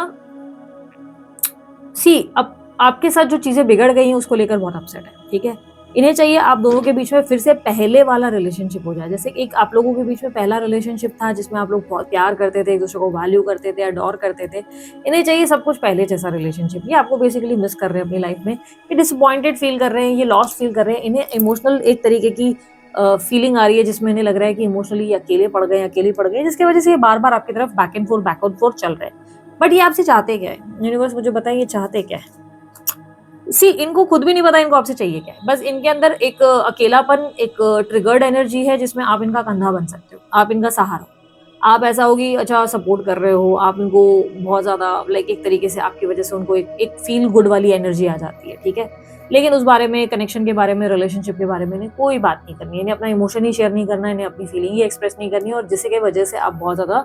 अब आपके साथ जो चीजें बिगड़ गई हैं उसको लेकर बहुत अपसेट है, ठीक है। इन्हें चाहिए आप दोनों के बीच में फिर से पहले वाला रिलेशनशिप हो जाए, जैसे एक आप लोगों के बीच में पहला रिलेशनशिप था जिसमें आप लोग बहुत प्यार करते थे, एक दूसरे को वैल्यू करते थे, अडोर करते थे। इन्हें चाहिए सब कुछ पहले जैसा रिलेशनशिप। ये आपको बेसिकली मिस कर रहे हैं अपनी लाइफ में, ये डिसअपॉइंटेड फील कर रहे हैं, ये लॉस्ट फील कर रहे हैं, इन्हें इमोशनल एक तरीके की फीलिंग आ रही है जिसमें इन्हें लग रहा है कि इमोशनली अकेले पड़ गए, अकेली पड़ गए, जिसकी वजह से ये बार बार आपकी तरफ बैक एंड फोर्थ चल रहे हैं। बट ये आपसे चाहते क्या है, यूनिवर्स मुझे बताइए चाहते क्या है। इनको खुद भी नहीं पता इनको आपसे चाहिए क्या है, बस इनके अंदर एक अकेलापन, एक ट्रिगर्ड एनर्जी है जिसमें आप इनका कंधा बन सकते हो, आप इनका सहारा हो। आप ऐसा होगी, अच्छा सपोर्ट कर रहे हो, आप इनको बहुत ज्यादा लाइक एक तरीके से आपकी वजह से उनको एक फील गुड वाली एनर्जी आ जाती है, ठीक है। लेकिन उस बारे में, कनेक्शन के बारे में, रिलेशनशिप के बारे में इन्हें कोई बात नहीं करनी है, इन्हें अपना इमोशन ही शेयर नहीं करना है, इन्हें अपनी फीलिंग ही एक्सप्रेस नहीं करनी है, और जिसके वजह से आप बहुत ज्यादा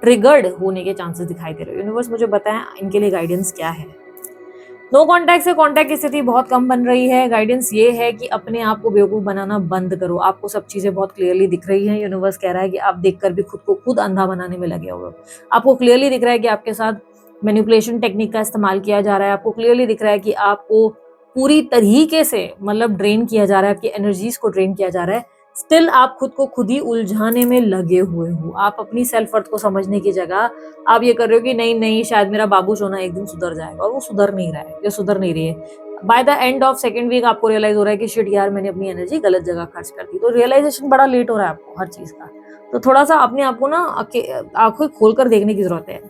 ट्रिगर्ड होने के चांसेस दिखाई दे रहे हो। यूनिवर्स मुझे बताएं इनके लिए गाइडेंस क्या है। नो कांटेक्ट से कांटेक्ट की स्थिति बहुत कम बन रही है। गाइडेंस ये है कि अपने आप को बेवकूफ बनाना बंद करो। आपको सब चीजें बहुत क्लियरली दिख रही हैं। यूनिवर्स कह रहा है कि आप देखकर भी खुद को खुद अंधा बनाने में लगे हुए हो। आपको क्लियरली दिख रहा है कि आपके साथ मैनिपुलेशन टेक्निक का इस्तेमाल किया जा रहा है। आपको क्लियरली दिख रहा है कि आपको पूरी तरीके से मतलब ड्रेन किया जा रहा है, आपकी एनर्जीज को ड्रेन किया जा रहा है। स्टिल आप खुद को खुद ही उलझाने में लगे हुए हो। आप अपनी सेल्फ वर्थ को समझने की जगह आप ये कर रहे हो कि नहीं नहीं शायद मेरा बाबू सोना एक दिन सुधर जाएगा, और वो सुधर नहीं रहा है, ये सुधर नहीं रही है। By the end of second week आपको रियलाइज हो रहा है कि शिट यार मैंने अपनी एनर्जी गलत जगह खर्च कर दी। तो रियलाइजेशन बड़ा लेट हो रहा है आपको हर चीज का। तो थोड़ा सा अपने आप को ना आंखें खोलकर देखने की जरूरत है।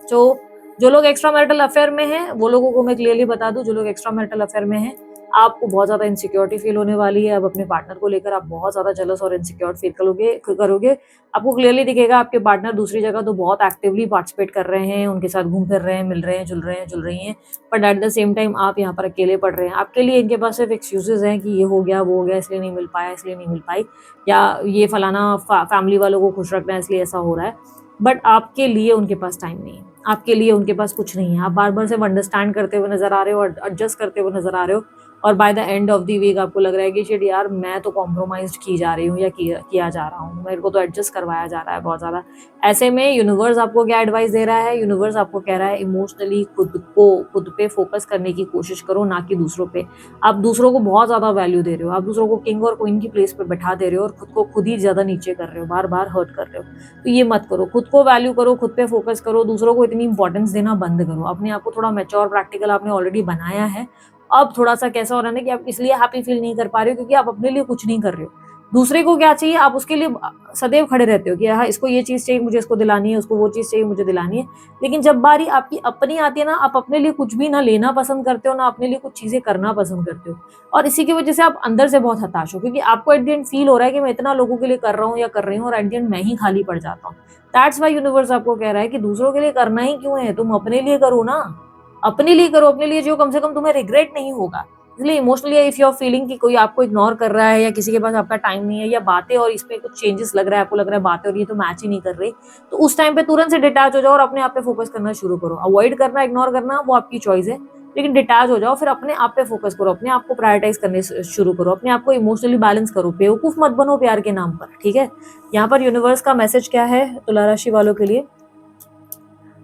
जो लोग एक्स्ट्रा मैरिटल अफेयर में हैं वो लोगों को मैं क्लियरली बता दूं, जो लोग एक्स्ट्रा मैरिटल अफेयर में हैं आपको बहुत ज्यादा इनसिक्योरिटी फील होने वाली है। अब अपने पार्टनर को लेकर आप बहुत ज्यादा जेलस और इनसिक्योर फील करोगे। आपको क्लियरली दिखेगा आपके पार्टनर दूसरी जगह तो बहुत एक्टिवली पार्टिसिपेट कर रहे हैं, उनके साथ घूम फिर रहे हैं, मिल रहे हैं, जुल रही हैं, but at the same time आप यहाँ पर अकेले पड़ रहे हैं। आपके लिए इनके पास सिर्फ एक्सक्यूजेज हैं कि ये हो गया वो हो गया इसलिए नहीं मिल पाया, इसलिए नहीं मिल पाई, या ये फलाना फैमिली वालों को खुश रखना है इसलिए ऐसा हो रहा है। बट आपके लिए उनके पास टाइम नहीं है, आपके लिए उनके पास कुछ नहीं है। आप बार बार से अंडरस्टैंड करते हुए नजर आ रहे हो और एडजस्ट करते हुए नजर आ रहे हो, और by the end of the week आपको लग रहा है कि शिट यार मैं तो कॉम्प्रोमाइज की जा रही हूँ या किया जा रहा हूँ, मेरे को तो एडजस्ट करवाया जा रहा है बहुत ज़्यादा। ऐसे में यूनिवर्स आपको क्या एडवाइस दे रहा है? यूनिवर्स आपको कह रहा है इमोशनली खुद पे फोकस करने की कोशिश करो, ना कि दूसरों पे। आप दूसरों को बहुत ज़्यादा वैल्यू दे रहे हो, आप दूसरों को किंग और क्वीन की प्लेस पे बैठा दे रहे हो और खुद को खुद ही ज़्यादा नीचे कर रहे हो, बार बार हर्ट कर रहे हो। तो ये मत करो, खुद को वैल्यू करो, खुद पे फोकस करो, दूसरों को इतनी इंपॉर्टेंस देना बंद करो। अपने आप को थोड़ा मैच्योर प्रैक्टिकल आपने ऑलरेडी बनाया है। अब थोड़ा-सा कैसा हो रहा है ना कि आप इसलिए हैप्पी फील नहीं कर पा रहे हो क्योंकि आप अपने लिए कुछ नहीं कर रहे हो। दूसरे को क्या चाहिए आप उसके लिए सदैव खड़े रहते हो कि हाँ, इसको ये चीज़ चाहिए, मुझे इसको दिलानी है, उसको वो चीज़ चाहिए, मुझे दिलानी है। लेकिन जब बारी आपकी अपनी आती है ना, आप अपने लिए कुछ भी ना लेना पसंद करते हो, ना अपने लिए कुछ चीज़ें करना पसंद करते हो। और इसी की वजह से आप अंदर से बहुत हताश हो क्योंकि आपको एट द एंड फील हो रहा है कि मैं इतना लोगों के लिए कर रहा हूँ या कर रही हूँ और एट द एंड मैं ही खाली पड़ जाता हूँ। दैट्स व्हाई यूनिवर्स आपको कह रहा है कि दूसरों के लिए करना ही क्यों है, तुम अपने लिए करो ना। अपने लिए करो, अपने लिए जो कम से कम तुम्हें रिग्रेट नहीं होगा। इसलिए emotionally if you are feeling कि कोई आपको इग्नोर कर रहा है या किसी के पास आपका टाइम नहीं है या बातें और इसमें कुछ चेंजेस लग रहा है, आपको लग रहा है बातें और ये तो मैच ही नहीं कर रही, तो उस टाइम पे तुरंत से डिटैच हो जाओ और अपने आप पे फोकस करना शुरू करो। अवॉइड करना, इग्नोर करना वो आपकी चॉइस है, लेकिन डिटैच हो जाओ, फिर अपने आप पे फोकस करो, अपने आप को प्रायोरिटाइज करने शुरू करो, अपने आप को इमोशनली बैलेंस करो। बेवकूफ मत बनो प्यार के नाम पर, ठीक है। यहाँ पर यूनिवर्स का मैसेज क्या है तुला राशि वालों के लिए?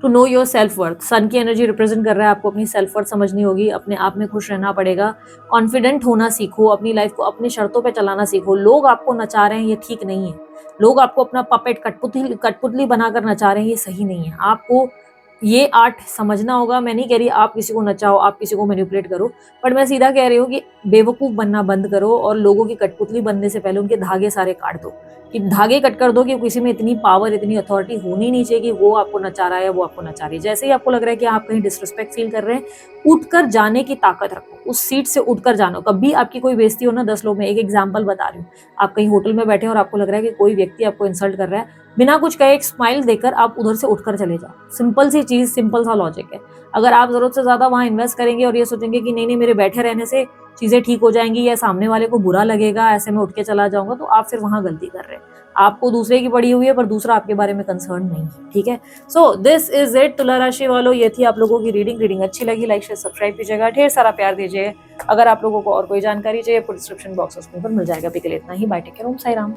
To know your self worth. Sun की एनर्जी रिप्रेजेंट कर रहा है आपको अपनी सेल्फ वर्थ समझनी होगी, अपने आप में खुश रहना पड़ेगा, कॉन्फिडेंट होना सीखो, अपनी लाइफ को अपनी शर्तों पे चलाना सीखो। लोग आपको नचा रहे हैं ये ठीक नहीं है, लोग आपको अपना पपेट कठपुतली बनाकर नचा रहे हैं ये सही नहीं है। आपको ये आर्ट समझना होगा। मैं नहीं कह रही आप किसी को नचाओ, आप किसी को मैनिपुलेट करो, बट मैं सीधा कह रही हूँ कि बेवकूफ बनना बंद करो और लोगों की कठपुतली बनने से पहले उनके धागे सारे काट दो, कि धागे कट कर दो कि किसी में इतनी पावर, इतनी अथॉरिटी होनी नहीं चाहिए कि वो आपको नचा रहा है या वो आपको नचा रही है। जैसे ही आपको लग रहा है कि आप कहीं डिसरिस्पेक्ट फील कर रहे हैं, उठकर जाने की ताकत रखो, उस सीट से उठकर जानो। कभी आपकी कोई बेइज्जती हो ना 10 लोग में, एक एग्जांपल बता रही हूँ, आप कहीं होटल में बैठे और आपको लग रहा है कि कोई व्यक्ति आपको इंसल्ट कर रहा है, बिना कुछ कहे एक स्माइल देकर आप उधर से उठकर चले जाओ। सिंपल सी चीज, सिंपल सा लॉजिक है। अगर आप जरूरत से ज्यादा वहां इन्वेस्ट करेंगे और ये सोचेंगे कि नहीं नहीं मेरे बैठे रहने से चीजें ठीक हो जाएंगी या सामने वाले को बुरा लगेगा, ऐसे में उठ के चला जाऊंगा, तो आप फिर वहां गलती कर रहे हैं। आपको दूसरे की पड़ी हुई है पर दूसरा आपके बारे में कंसर्न नहीं है, ठीक है। सो दिस इज इट तुला राशि वालों, ये थी आप लोगों की रीडिंग अच्छी लगी लाइक शेयर सब्सक्राइब कीजिएगा, ढेर सारा प्यार दीजिए। अगर आप लोगों को और कोई जानकारी चाहिए डिस्क्रिप्शन बॉक्स उसमें मिल जाएगा। अभी के लिए इतना ही, बाय, टेक केयर, ओम साई राम।